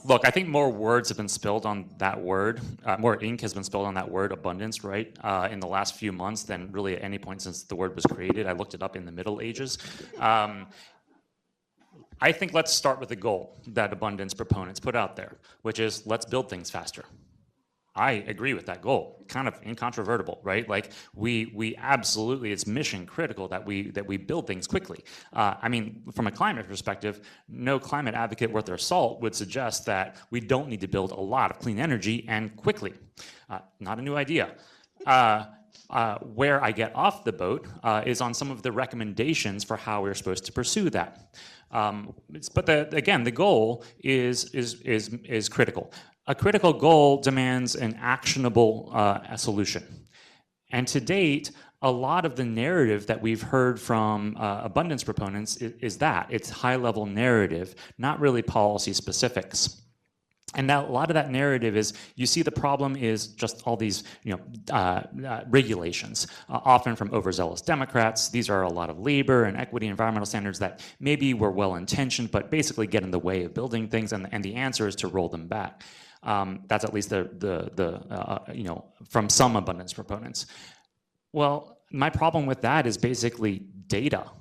look, I think more words have been spilled on that word. More ink has been spilled on that word abundance, right? In the last few months than really at any point since the word was created. I looked it up in the Middle Ages. I think let's start with the goal that abundance proponents put out there, which is let's build things faster. I agree with that goal, kind of incontrovertible, right? Like we absolutely, it's mission critical that we build things quickly. I mean, from a climate perspective, no climate advocate worth their salt would suggest that we don't need to build a lot of clean energy and quickly. Not a new idea. Where I get off the boat is on some of the recommendations for how we're supposed to pursue that. But again, the goal is critical. A critical goal demands an actionable solution. And to date, a lot of the narrative that we've heard from abundance proponents is that. It's high-level narrative, not really policy specifics. And now a lot of that narrative is, you see the problem is just all these regulations, often from overzealous Democrats. These are a lot of labor and equity environmental standards that maybe were well-intentioned, but basically get in the way of building things, and the answer is to roll them back. That's at least from some abundance proponents. Well, my problem with that is basically data.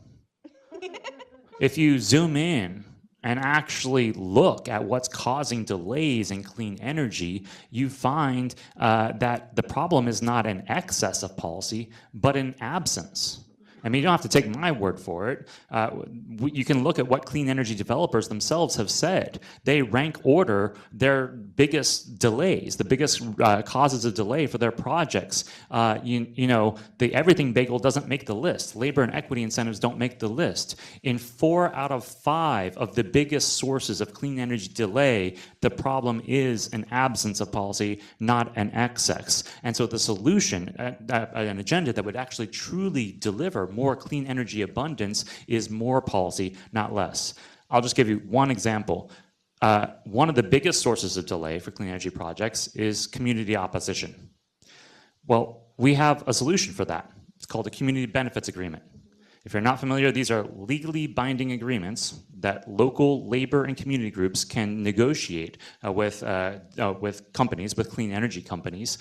If you zoom in and actually look at what's causing delays in clean energy, you find that the problem is not an excess of policy, but an absence. I mean, you don't have to take my word for it. You can look at what clean energy developers themselves have said. They rank order their biggest delays, the biggest causes of delay for their projects. The everything bagel doesn't make the list. Labor and equity incentives don't make the list. In 4 out of 5 of the biggest sources of clean energy delay, the problem is an absence of policy, not an excess. And so the solution, an agenda that would actually truly deliver more clean energy abundance, is more policy, not less. I'll just give you one example. One of the biggest sources of delay for clean energy projects is community opposition. Well, we have a solution for that. It's called a community benefits agreement. If you're not familiar, these are legally binding agreements that local labor and community groups can negotiate with companies, with clean energy companies,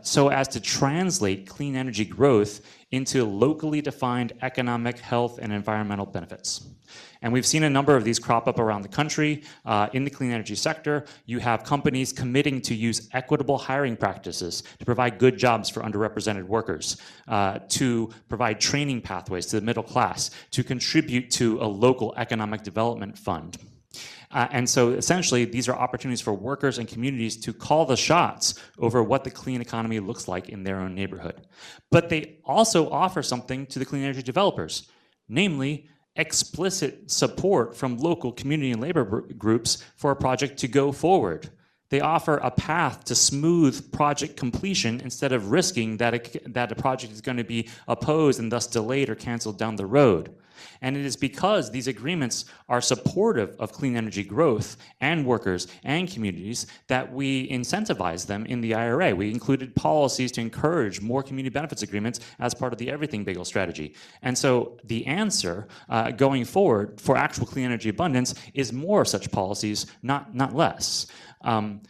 so as to translate clean energy growth into locally defined economic, health, and environmental benefits. And we've seen a number of these crop up around the country. In the clean energy sector, you have companies committing to use equitable hiring practices to provide good jobs for underrepresented workers, to provide training pathways to the middle class, to contribute to a local economic development fund. And so essentially, these are opportunities for workers and communities to call the shots over what the clean economy looks like in their own neighborhood. But they also offer something to the clean energy developers, namely explicit support from local community and labor groups for a project to go forward. They offer a path to smooth project completion instead of risking that a project is going to be opposed and thus delayed or canceled down the road. And it is because these agreements are supportive of clean energy growth and workers and communities that we incentivize them in the IRA. We included policies to encourage more community benefits agreements as part of the Everything Bagel strategy. And so the answer going forward for actual clean energy abundance is more such policies, not less. And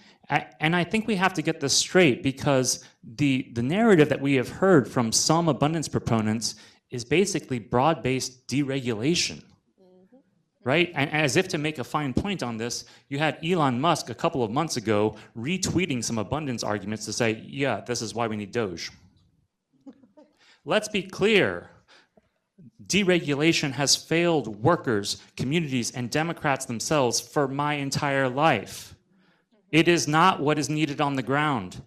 I think we have to get this straight, because the narrative that we have heard from some abundance proponents is basically broad-based deregulation, right? And as if to make a fine point on this, you had Elon Musk a couple of months ago retweeting some abundance arguments to say, yeah, this is why we need Doge. Let's be clear. Deregulation has failed workers, communities, and Democrats themselves for my entire life. It is not what is needed on the ground.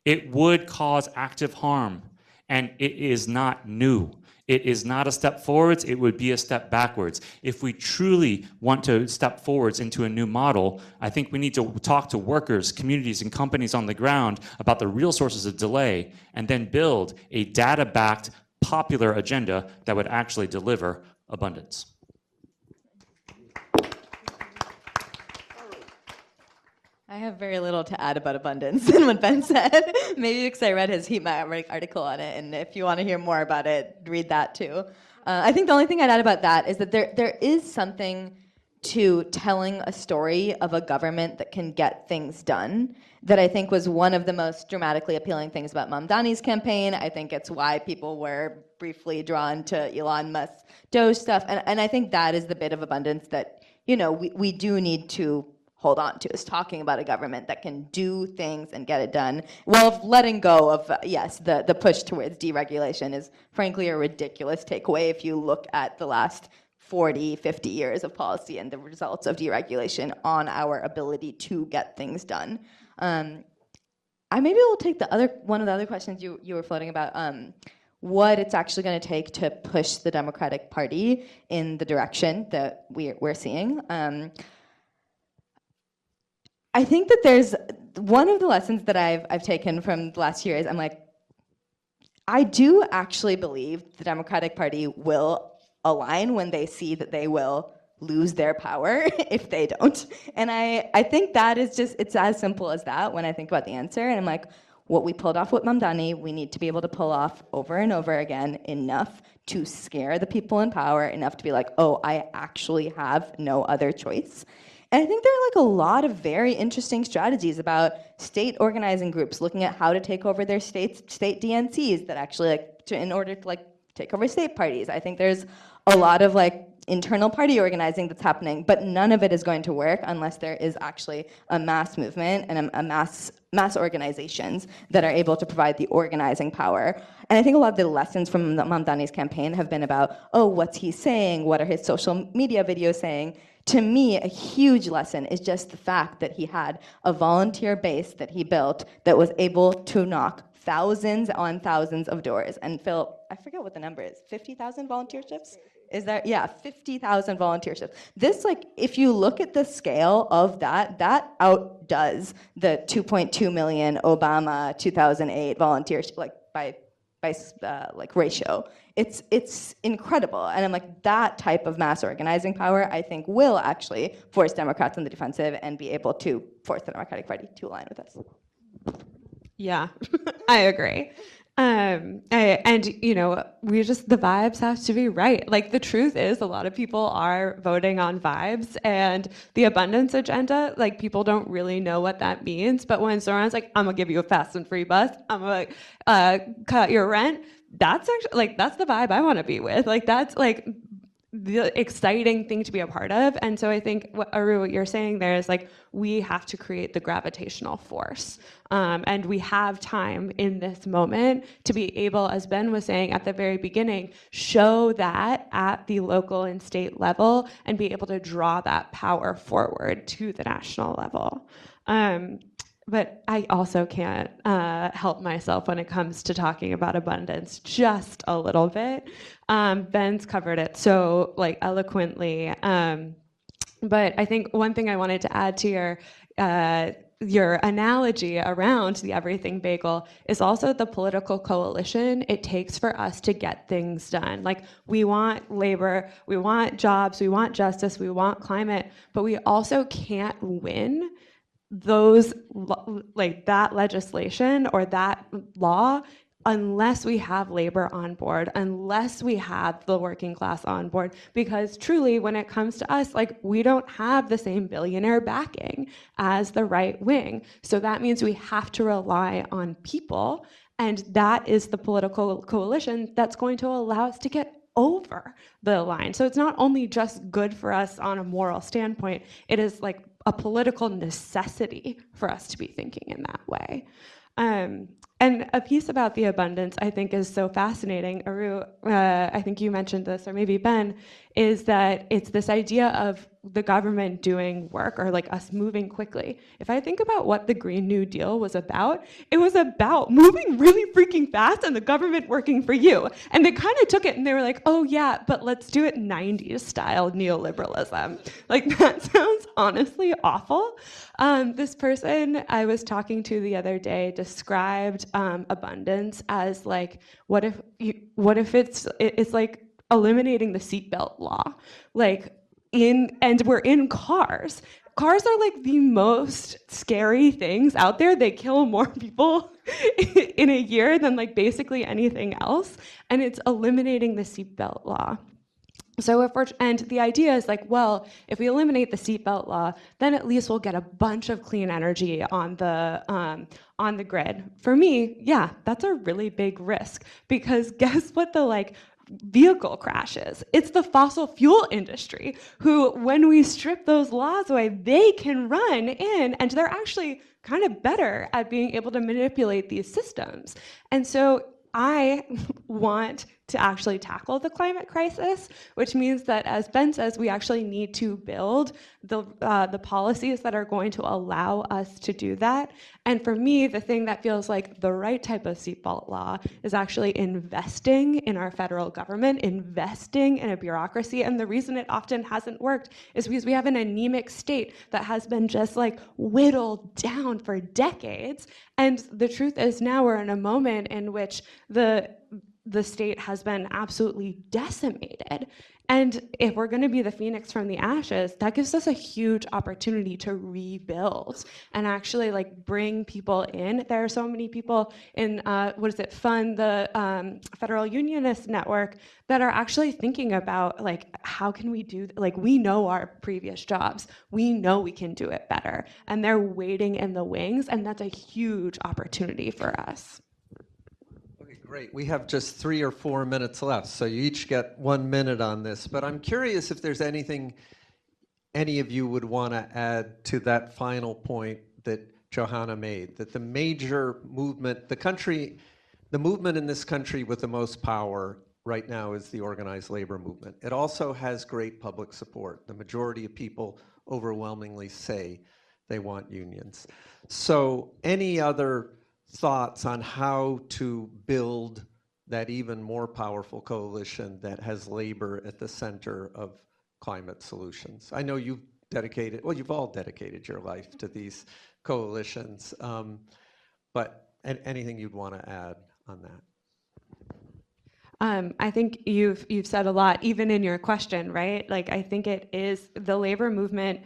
It would cause active harm, and it is not new. It is not a step forwards, it would be a step backwards. If we truly want to step forwards into a new model, I think we need to talk to workers, communities, and companies on the ground about the real sources of delay, and then build a data-backed, popular agenda that would actually deliver abundance. I have very little to add about abundance in what Ben said. Maybe because I read his heat map article on it, and if you want to hear more about it, read that too. I think the only thing I'd add about that is that there is something to telling a story of a government that can get things done that I think was one of the most dramatically appealing things about Mamdani's campaign. I think it's why people were briefly drawn to Elon Musk's Doge stuff, and I think that is the bit of abundance that we do need to hold on to, is talking about a government that can do things and get it done, while letting go of, yes, the push towards deregulation is frankly a ridiculous takeaway if you look at the last 40, 50 years of policy and the results of deregulation on our ability to get things done. I maybe will take one of the other questions you were floating about, what it's actually going to take to push the Democratic Party in the direction that we're seeing. I think that there's one of the lessons that I've taken from the last year is I do actually believe the Democratic Party will align when they see that they will lose their power if they don't. And I think that is it's as simple as that when I think about the answer. And I'm like, what we pulled off with Mamdani, we need to be able to pull off over and over again, enough to scare the people in power, enough to be like, oh, I actually have no other choice. And I think there are a lot of very interesting strategies about state organizing groups looking at how to take over their state DNCs that actually in order to take over state parties. I think there's a lot of internal party organizing that's happening, but none of it is going to work unless there is actually a mass movement and a mass organizations that are able to provide the organizing power. And I think a lot of the lessons from Mamdani's campaign have been about, oh, what's he saying? What are his social media videos saying? To me, a huge lesson is just the fact that he had a volunteer base that he built that was able to knock thousands on thousands of doors and fill, I forget what the number is, 50,000 volunteerships? Is that, yeah, 50,000 volunteerships. This, like, if you look at the scale of that, that outdoes the 2.2 million Obama 2008 volunteers, like, by like ratio. It's incredible. And I'm like, that type of mass organizing power, I think, will actually force Democrats on the defensive and be able to force the Democratic Party to align with us. Yeah, I agree. And you know, the vibes have to be right. Like, the truth is, a lot of people are voting on vibes, and the abundance agenda, like, people don't really know what that means. But when Zoran's like, I'm gonna give you a fast and free bus, I'm gonna cut your rent, that's actually, like, that's the vibe I want to be with. Like, that's like the exciting thing to be a part of. And so I think, Aru, what you're saying there is, like, we have to create the gravitational force. And we have time in this moment to be able, as Ben was saying at the very beginning, show that at the local and state level and be able to draw that power forward to the national level. But I also can't help myself when it comes to talking about abundance just a little bit. Ben's covered it so, like, eloquently. But I think one thing I wanted to add to your analogy around the everything bagel is also the political coalition it takes for us to get things done. Like, we want labor, we want jobs, we want justice, we want climate, but we also can't win those, like, that legislation or that law unless we have labor on board, unless we have the working class on board. Because truly, when it comes to us, like, we don't have the same billionaire backing as the right wing. So that means we have to rely on people, and that is the political coalition that's going to allow us to get over the line. So it's not only just good for us on a moral standpoint, it is like a political necessity for us to be thinking in that way. And a piece about the abundance I think is so fascinating, Aru, I think you mentioned this, or maybe Ben, is that it's this idea of the government doing work, or like us moving quickly. If I think about what the Green New Deal was about, it was about moving really freaking fast and the government working for you. And they kind of took it and they were like, oh yeah, but let's do it 90s style neoliberalism. Like, that sounds honestly awful. This person I was talking to the other day described abundance as, like, what if it's like eliminating the seatbelt law, like, and we're in cars. Cars are like the most scary things out there. They kill more people in a year than, like, basically anything else, and it's eliminating the seatbelt law. So and the idea is, like, well, if we eliminate the seatbelt law, then at least we'll get a bunch of clean energy on the grid. For me, yeah, that's a really big risk, because guess what the, like, vehicle crashes? It's the fossil fuel industry who, when we strip those laws away, they can run in, and they're actually kind of better at being able to manipulate these systems. And so I want to actually tackle the climate crisis, which means that, as Ben says, we actually need to build the policies that are going to allow us to do that. And for me, the thing that feels like the right type of seatbelt law is actually investing in our federal government, investing in a bureaucracy. And the reason it often hasn't worked is because we have an anemic state that has been just, like, whittled down for decades. And the truth is, now we're in a moment in which the state has been absolutely decimated. And if we're going to be the phoenix from the ashes, that gives us a huge opportunity to rebuild and actually, like, bring people in. There are so many people in, FUN, the Federal Unionist Network, that are actually thinking about, like, how can we do, like, we know our previous jobs. We know we can do it better. And they're waiting in the wings, and that's a huge opportunity for us. Great. We have just 3 or 4 minutes left, so you each get 1 minute on this. But I'm curious if there's anything any of you would want to add to that final point that Johanna made, that the major movement, the movement in this country with the most power right now is the organized labor movement. It also has great public support. The majority of people overwhelmingly say they want unions. So any other thoughts on how to build that even more powerful coalition that has labor at the center of climate solutions? I know you've all dedicated your life to these coalitions, but anything you'd want to add on that? I think you've said a lot, even in your question, right? Like, I think it is the labor movement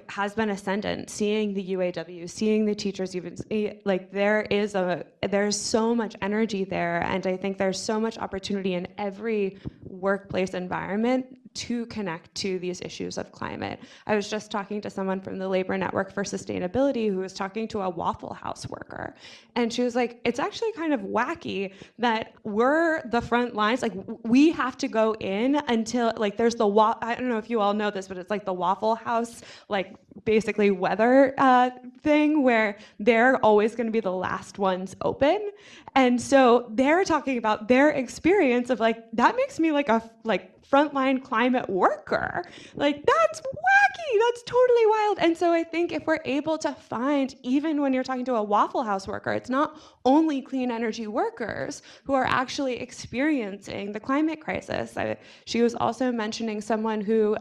has been ascendant. Seeing the UAW, seeing the teachers, even like there's so much energy there, and I think there's so much opportunity in every workplace environment to connect to these issues of climate. I was just talking to someone from the Labor Network for Sustainability who was talking to a Waffle House worker, and she was like, it's actually kind of wacky that we're the front lines, like we have to go in until, like, there's I don't know if you all know this, but it's like the Waffle House, like basically weather thing where they're always going to be the last ones open. And so they're talking about their experience of like, that makes me like a frontline climate worker. Like, that's wacky, that's totally wild. And so I think if we're able to find, even when you're talking to a Waffle House worker, it's not only clean energy workers who are actually experiencing the climate crisis. She was also mentioning someone who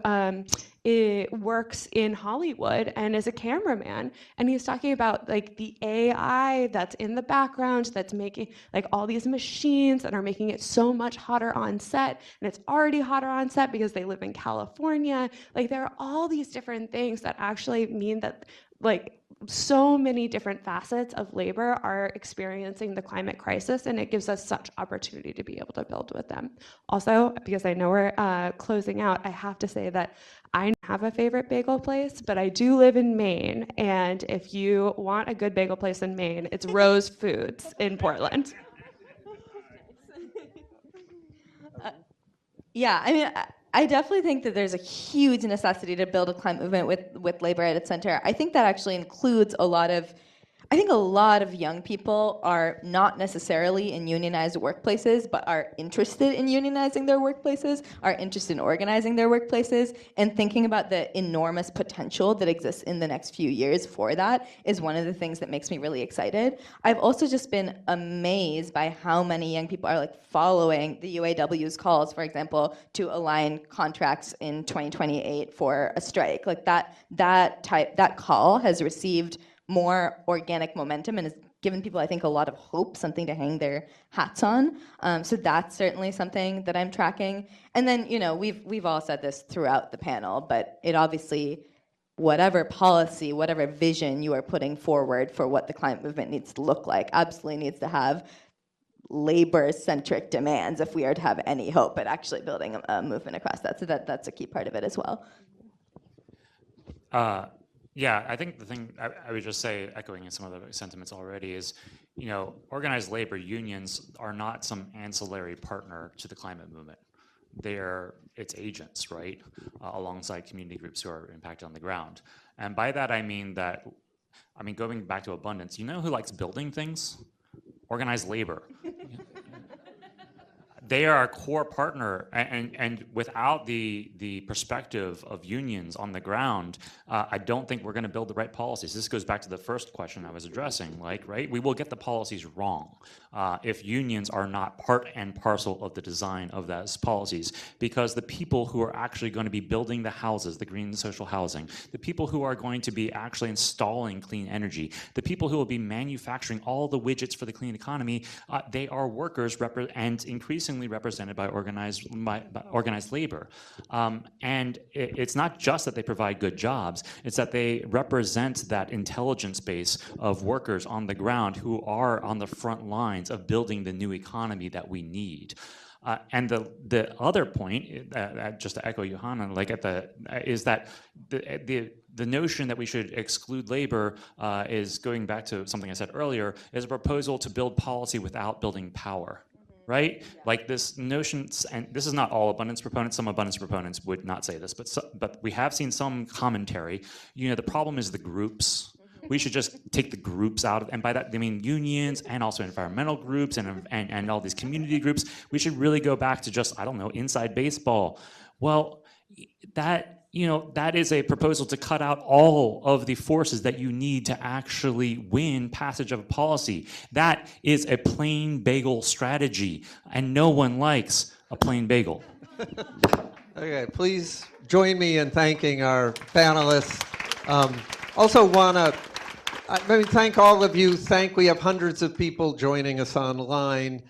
works in Hollywood and is a cameraman, and he's talking about like the AI that's in the background that's making like all these machines that are making it so much hotter on set, and it's already hotter on set because they live in California. Like, there are all these different things that actually mean that like so many different facets of labor are experiencing the climate crisis, and it gives us such opportunity to be able to build with them. Also, because I know we're closing out, I have to say that I don't have a favorite bagel place, but I do live in Maine, and if you want a good bagel place in Maine, it's Rose Foods in Portland. Yeah, I mean, I definitely think that there's a huge necessity to build a climate movement with labor at its center. I think that actually includes a lot of young people are not necessarily in unionized workplaces, but are interested in unionizing their workplaces, are interested in organizing their workplaces, and thinking about the enormous potential that exists in the next few years for that is one of the things that makes me really excited. I've also just been amazed by how many young people are like following the UAW's calls, for example, to align contracts in 2028 for a strike. Like that call has received more organic momentum and has given people, I think, a lot of hope, something to hang their hats on. So that's certainly something that I'm tracking. And then, you know, we've all said this throughout the panel, but it obviously, whatever policy, whatever vision you are putting forward for what the climate movement needs to look like, absolutely needs to have labor-centric demands if we are to have any hope at actually building a movement across that. So that's a key part of it as well. Yeah, I think the thing I would just say, echoing some of the sentiments already, is, you know, organized labor unions are not some ancillary partner to the climate movement. They're its agents, right, alongside community groups who are impacted on the ground. And by that I mean going back to abundance, you know who likes building things? Organized labor. They are a core partner, and without the perspective of unions on the ground, I don't think we're going to build the right policies. This goes back to the first question I was addressing, like, right? We will get the policies wrong if unions are not part and parcel of the design of those policies, because the people who are actually going to be building the houses, the green social housing, the people who are going to be actually installing clean energy, the people who will be manufacturing all the widgets for the clean economy, they are workers and increasingly represented by organized labor. And it's not just that they provide good jobs, it's that they represent that intelligence base of workers on the ground who are on the front lines of building the new economy that we need. And the other point, just to echo Johanna, is that the notion that we should exclude labor is going back to something I said earlier, is a proposal to build policy without building power. right? Like this notion, and this is not all abundance proponents. Some abundance proponents would not say this, but we have seen some commentary. You know, the problem is the groups. We should just take the groups out of, and by that they mean unions and also environmental groups and all these community groups. We should really go back to just, I don't know, inside baseball. Well, that, you know, that is a proposal to cut out all of the forces that you need to actually win passage of a policy. That is a plain bagel strategy, and no one likes a plain bagel. Okay, please join me in thanking our panelists. Also want to thank all of you. We have hundreds of people joining us online.